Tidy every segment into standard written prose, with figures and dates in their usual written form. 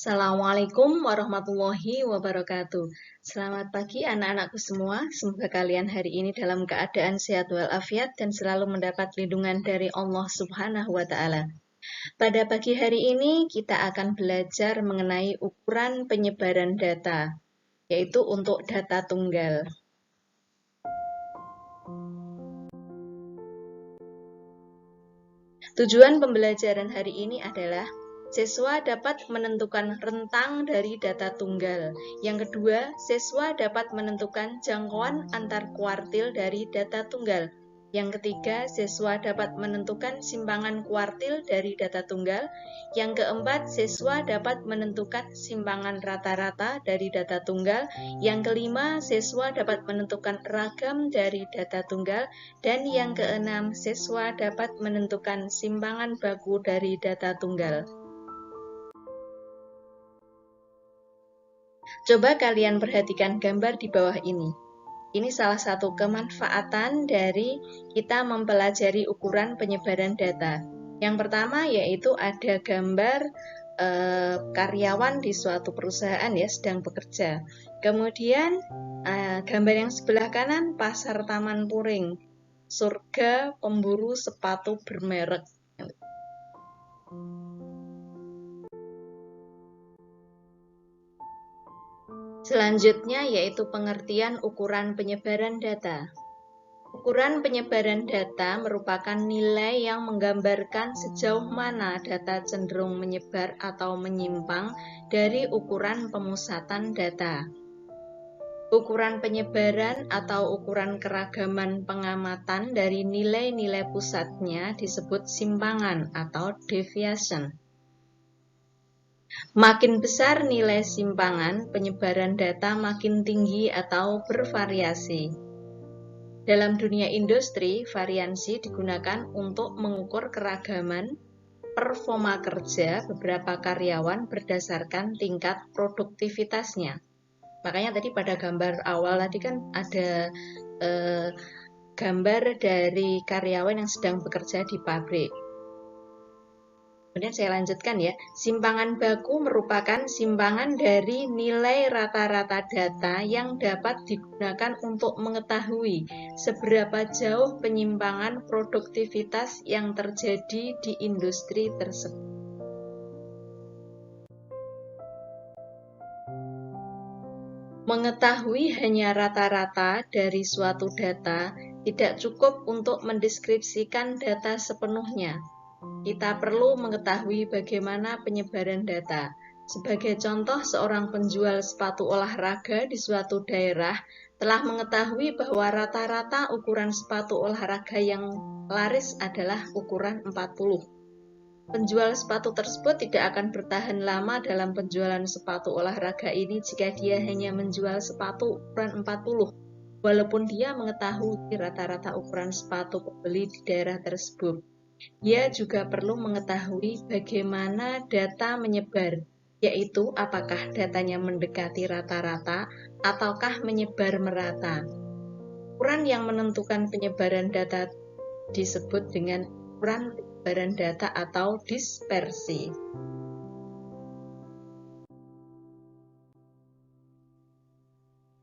Assalamualaikum warahmatullahi wabarakatuh. Selamat pagi anak-anakku semua. Semoga kalian hari ini dalam keadaan sehat walafiat dan selalu mendapat lindungan dari Allah Subhanahu wa Ta'ala. Pada pagi hari ini kita akan belajar mengenai ukuran penyebaran data, yaitu untuk data tunggal. Tujuan pembelajaran hari ini adalah siswa dapat menentukan rentang dari data tunggal. Yang kedua, siswa dapat menentukan jangkauan antar kuartil dari data tunggal. Yang ketiga, siswa dapat menentukan simpangan kuartil dari data tunggal. Yang keempat, siswa dapat menentukan simpangan rata-rata dari data tunggal. Yang kelima, siswa dapat menentukan ragam dari data tunggal. Dan yang keenam, siswa dapat menentukan simpangan baku dari data tunggal. Coba kalian perhatikan gambar di bawah ini. Ini salah satu kemanfaatan dari kita mempelajari ukuran penyebaran data. Yang pertama yaitu ada gambar karyawan di suatu perusahaan ya sedang bekerja. Kemudian gambar yang sebelah kanan pasar Taman Puring, surga pemburu sepatu bermerek. Selanjutnya yaitu pengertian ukuran penyebaran data. Ukuran penyebaran data merupakan nilai yang menggambarkan sejauh mana data cenderung menyebar atau menyimpang dari ukuran pemusatan data. Ukuran penyebaran atau ukuran keragaman pengamatan dari nilai-nilai pusatnya disebut simpangan atau deviation. Makin besar nilai simpangan, penyebaran data makin tinggi atau bervariasi. Dalam dunia industri, variansi digunakan untuk mengukur keragaman performa kerja beberapa karyawan berdasarkan tingkat produktivitasnya. Makanya tadi pada gambar awal tadi kan ada gambar dari karyawan yang sedang bekerja di pabrik. Kemudian saya lanjutkan ya, simpangan baku merupakan simpangan dari nilai rata-rata data yang dapat digunakan untuk mengetahui seberapa jauh penyimpangan produktivitas yang terjadi di industri tersebut. Mengetahui hanya rata-rata dari suatu data tidak cukup untuk mendeskripsikan data sepenuhnya. Kita perlu mengetahui bagaimana penyebaran data. Sebagai contoh, seorang penjual sepatu olahraga di suatu daerah telah mengetahui bahwa rata-rata ukuran sepatu olahraga yang laris adalah ukuran 40. Penjual sepatu tersebut tidak akan bertahan lama dalam penjualan sepatu olahraga ini jika dia hanya menjual sepatu ukuran 40. Walaupun dia mengetahui rata-rata ukuran sepatu pembeli di daerah tersebut. Dia juga perlu mengetahui bagaimana data menyebar, yaitu apakah datanya mendekati rata-rata ataukah menyebar merata. Ukuran yang menentukan penyebaran data disebut dengan ukuran penyebaran data atau dispersi.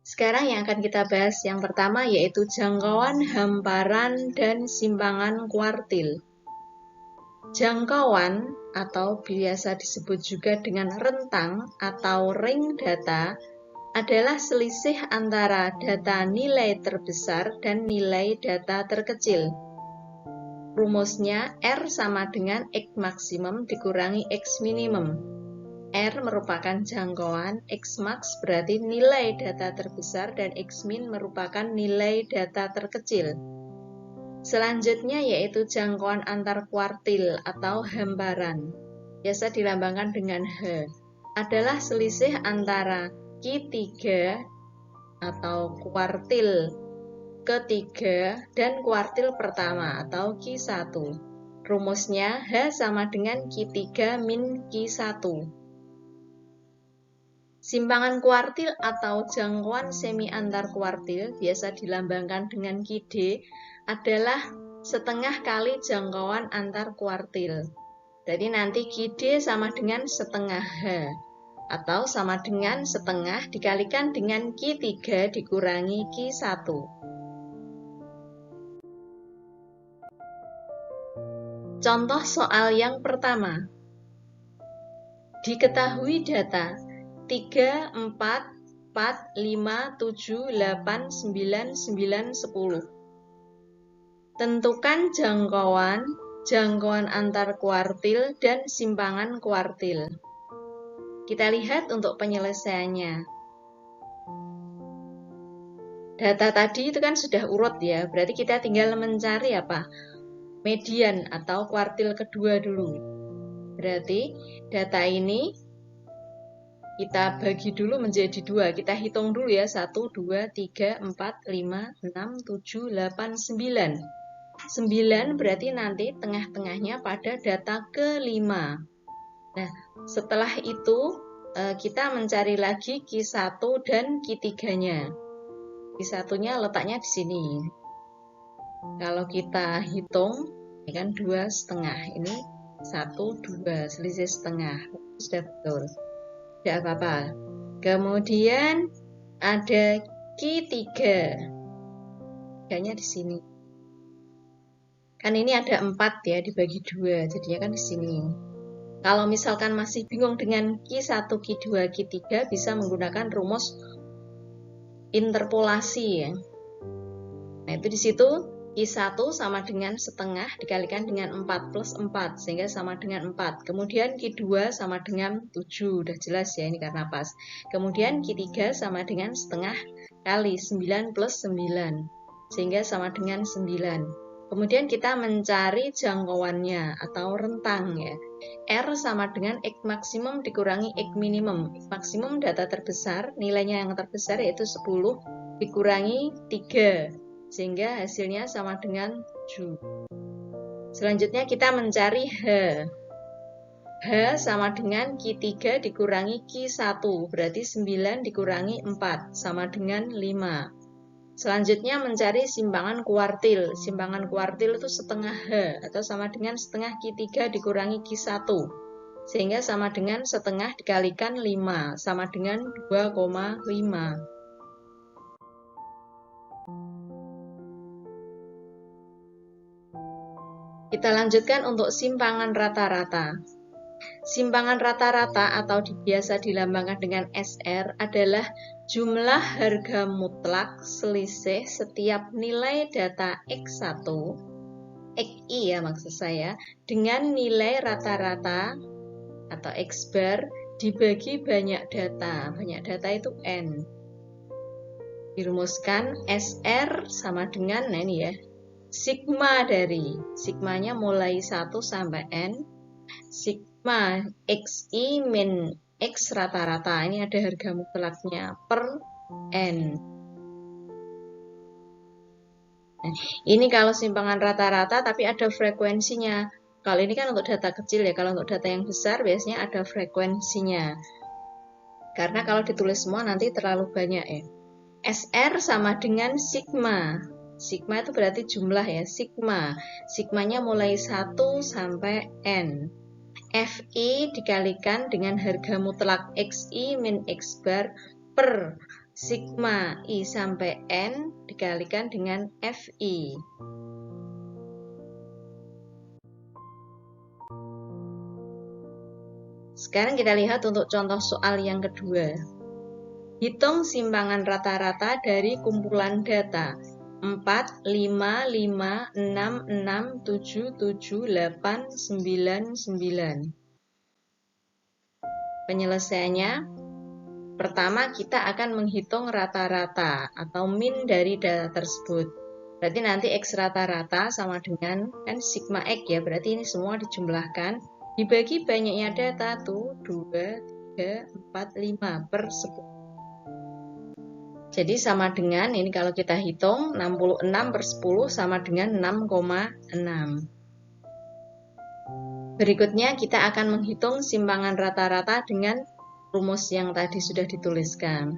Sekarang yang akan kita bahas yang pertama yaitu jangkauan hamparan dan simpangan kuartil. Jangkauan atau biasa disebut juga dengan rentang atau ring data adalah selisih antara data nilai terbesar dan nilai data terkecil. Rumusnya R sama dengan X maksimum dikurangi X minimum. R merupakan jangkauan, X max berarti nilai data terbesar dan X min merupakan nilai data terkecil. Selanjutnya yaitu jangkauan antar kuartil atau hamparan, biasa dilambangkan dengan H, adalah selisih antara Q3 atau kuartil ketiga dan kuartil pertama atau Q1. Rumusnya H sama dengan Q3 min Q1. Simpangan kuartil atau jangkauan semi antar kuartil, biasa dilambangkan dengan QD, adalah setengah kali jangkauan antar kuartil. Jadi nanti QD sama dengan setengah H. atau sama dengan setengah dikalikan dengan Q3 dikurangi Q1. Contoh soal yang pertama. Diketahui data 3, 4, 4, 5, 7, 8, 9, 9, 10. Tentukan jangkauan antar kuartil dan simpangan kuartil. Kita lihat untuk penyelesaiannya. Data tadi itu kan sudah urut ya, berarti kita tinggal mencari apa? Median atau kuartil kedua dulu. Berarti data ini kita bagi dulu menjadi 2. Kita hitung dulu ya, 1, 2, 3, 4, 5, 6, 7, 8, 9. 9 berarti nanti tengah-tengahnya pada data ke-5. Nah, setelah itu kita mencari lagi Q1 dan Q3-nya. Q1-nya letaknya di sini. Kalau kita hitung, ini kan 2,5. Ini 1, 2, selisih setengah. Sudah betul. Tidak apa-apa. Kemudian ada Q3. Kayaknya di sini. Kan ini ada 4 ya, dibagi 2. Jadinya kan di sini. Kalau misalkan masih bingung dengan Q1, Q2, Q3, bisa menggunakan rumus interpolasi ya. Nah, itu di situ Q1 sama dengan setengah dikalikan dengan 4 plus 4, sehingga sama dengan 4. Kemudian Q2 sama dengan 7, udah jelas ya ini karena pas. Kemudian Q3 sama dengan setengah kali 9 plus 9, sehingga sama dengan 9. Kemudian kita mencari jangkauannya atau rentang ya. R sama dengan X maksimum dikurangi X minimum. X maksimum data terbesar, nilainya yang terbesar yaitu 10 dikurangi 3. Sehingga hasilnya sama dengan 7. Selanjutnya kita mencari H. H sama dengan Q3 dikurangi Q1. Berarti 9 dikurangi 4 sama dengan 5. Selanjutnya mencari simpangan kuartil. Simpangan kuartil itu setengah H atau sama dengan setengah Q3 dikurangi Q1. Sehingga sama dengan setengah dikalikan 5 sama dengan 2,5. Kita lanjutkan untuk simpangan rata-rata. Simpangan rata-rata atau biasa dilambangkan dengan SR adalah jumlah harga mutlak selisih setiap nilai data X1, XI ya maksud saya, dengan nilai rata-rata atau X bar dibagi banyak data. Banyak data itu N. Dirumuskan SR sama dengan, nah ini ya, sigma dari, sigmanya mulai 1 sampai N, sigma XI min X rata-rata, ini ada harga mutlaknya, per N. Nah, ini kalau simpangan rata-rata tapi ada frekuensinya. Kalau ini kan untuk data kecil ya, kalau untuk data yang besar biasanya ada frekuensinya. Karena kalau ditulis semua nanti terlalu banyak ya. SR sama dengan sigma. Sigma itu berarti jumlah ya, sigma. Sigmanya mulai 1 sampai N. FI dikalikan dengan harga mutlak XI min X bar per sigma I sampai N dikalikan dengan FI. Sekarang kita lihat untuk contoh soal yang kedua. Hitung simpangan rata-rata dari kumpulan data 4, 5, 5, 6, 6, 7, 7, 8, 9, 9. Penyelesaiannya, pertama kita akan menghitung rata-rata atau min dari data tersebut. Berarti nanti X rata-rata sama dengan kan sigma X ya, berarti ini semua dijumlahkan. Dibagi banyaknya data tuh 2, 3, 4, 5 per 10. Jadi sama dengan, ini kalau kita hitung, 66 per 10 sama dengan 6,6. Berikutnya kita akan menghitung simpangan rata-rata dengan rumus yang tadi sudah dituliskan.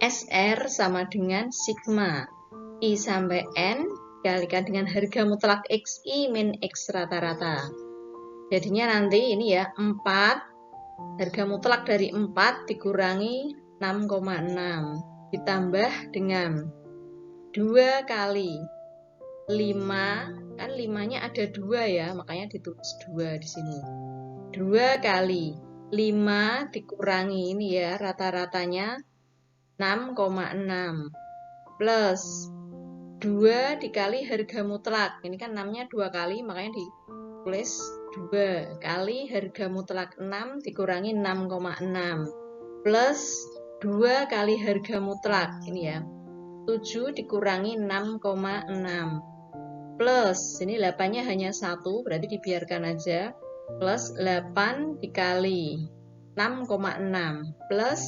SR sama dengan sigma I sampai N dikalikan dengan harga mutlak XI min X rata-rata. Jadinya nanti ini ya, 4 Harga mutlak dari 4 dikurangi 6,6 ditambah dengan 2 kali 5, kan 5-nya ada 2 ya, makanya ditulis 2 di sini. 2 kali 5 dikurangi ini ya, rata-ratanya 6,6 plus 2 dikali harga mutlak. Ini kan 6-nya 2 kali, makanya ditulis 2 kali harga mutlak 6 dikurangi 6,6 plus 2 kali harga mutlak. Ini ya, 7 dikurangi 6,6 plus, ini 8-nya hanya 1, berarti dibiarkan aja, plus 8 dikali 6,6 plus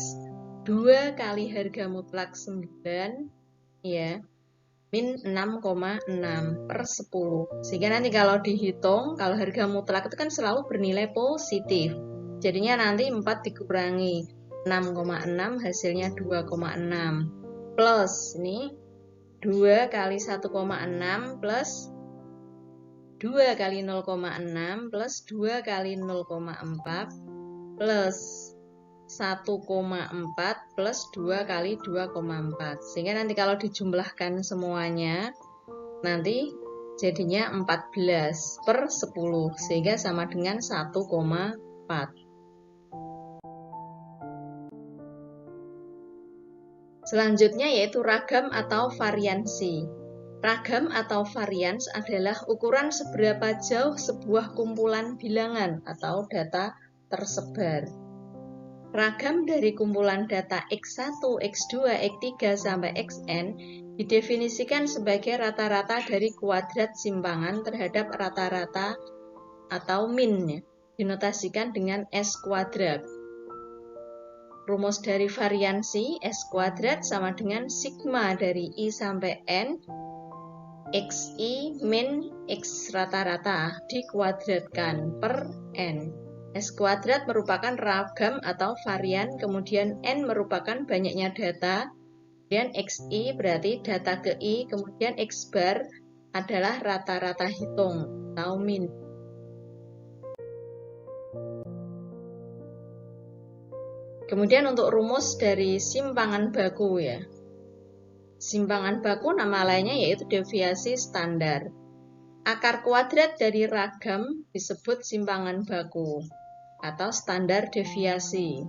2 kali harga mutlak 9 ya, min 6,6 per 10. Sehingga nanti kalau dihitung, kalau harga mutlak itu kan selalu bernilai positif. Jadinya nanti 4 dikurangi 6,6 hasilnya 2,6 plus ini 2 kali 1,6 plus 2 kali 0,6 plus 2 kali 0,4 plus 1,4 plus 2 kali 2,4. Sehingga nanti kalau dijumlahkan semuanya, nanti jadinya 14 per 10. Sehingga sama dengan 1,4. Selanjutnya yaitu ragam atau variansi. Ragam atau varians adalah ukuran seberapa jauh sebuah kumpulan bilangan atau data tersebar. Ragam dari kumpulan data X1, X2, X3, sampai Xn didefinisikan sebagai rata-rata dari kuadrat simpangan terhadap rata-rata atau min, dinotasikan dengan S kuadrat. Rumus dari variansi S kuadrat sama dengan sigma dari I sampai N XI min X rata-rata dikuadratkan per N. S kuadrat merupakan ragam atau varian, kemudian N merupakan banyaknya data, kemudian XI berarti data ke I, kemudian X bar adalah rata-rata hitung atau min. Kemudian untuk rumus dari simpangan baku ya. Simpangan baku nama lainnya yaitu deviasi standar. Akar kuadrat dari ragam disebut simpangan baku atau standar deviasi.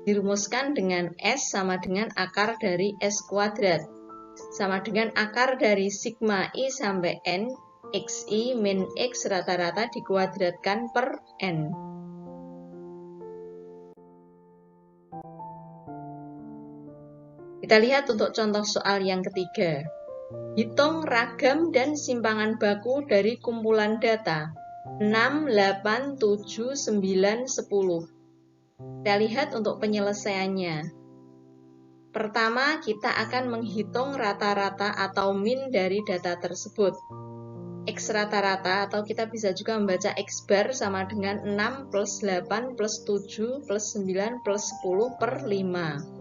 Dirumuskan dengan S sama dengan akar dari S kuadrat. Sama dengan akar dari sigma I sampai N XI min X rata-rata dikuadratkan per N. Kita lihat untuk contoh soal yang ketiga. Hitung ragam dan simpangan baku dari kumpulan data 6, 8, 7, 9, 10. Kita lihat untuk penyelesaiannya. Pertama, kita akan menghitung rata-rata atau min dari data tersebut. X rata-rata atau kita bisa juga membaca X bar sama dengan 6 plus 8 plus 7 plus 9 plus 10 per 5.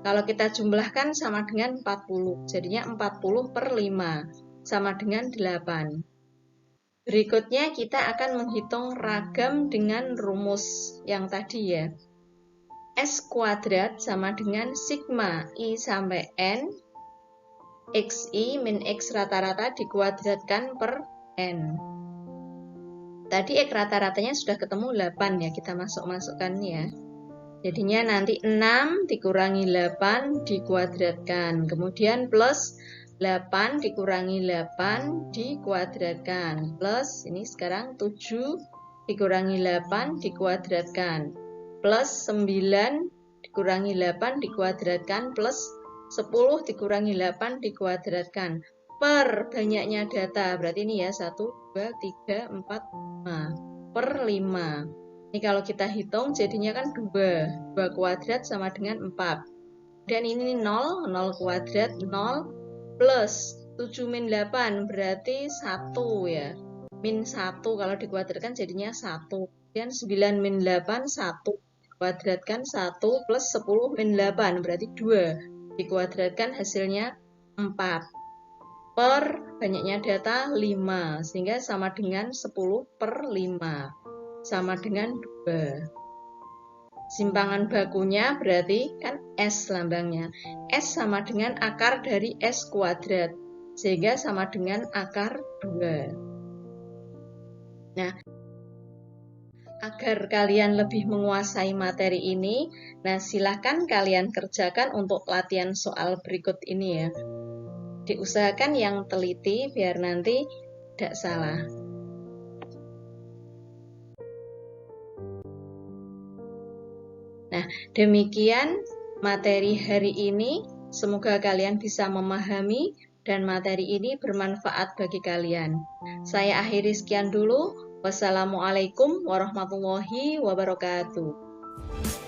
Kalau kita jumlahkan sama dengan 40, jadinya 40 per 5, sama dengan 8. Berikutnya kita akan menghitung ragam dengan rumus yang tadi ya. S kuadrat sama dengan sigma I sampai N, XI min X rata-rata dikuadratkan per N. Tadi X rata-ratanya sudah ketemu 8 ya, kita masukkan ya. Jadinya nanti 6 dikurangi 8 dikuadratkan. Kemudian plus 8 dikurangi 8 dikuadratkan. Plus ini sekarang 7 dikurangi 8 dikuadratkan. Plus 9 dikurangi 8 dikuadratkan. Plus 10 dikurangi 8 dikuadratkan. Per banyaknya data. Berarti ini ya 1, 2, 3, 4, 5. Per 5. Ini kalau kita hitung jadinya kan 2 kuadrat sama dengan 4. Dan ini 0 kuadrat 0 plus 7 min 8 berarti 1 ya. Min 1 kalau dikuadratkan jadinya 1. Kemudian 9 min 8 1 dikuadratkan 1 plus 10 min 8 berarti 2. Dikuadratkan hasilnya 4. Per banyaknya data 5 sehingga sama dengan 10 per 5. Sama dengan 2. Simpangan bakunya berarti kan S lambangnya. S sama dengan akar dari S kuadrat, sehingga sama dengan akar 2. Nah, agar kalian lebih menguasai materi ini, nah silahkan kalian kerjakan untuk latihan soal berikut ini ya. Diusahakan yang teliti biar nanti tidak salah. Nah, demikian materi hari ini. Semoga kalian bisa memahami dan materi ini bermanfaat bagi kalian. Saya akhiri sekian dulu. Wassalamualaikum warahmatullahi wabarakatuh.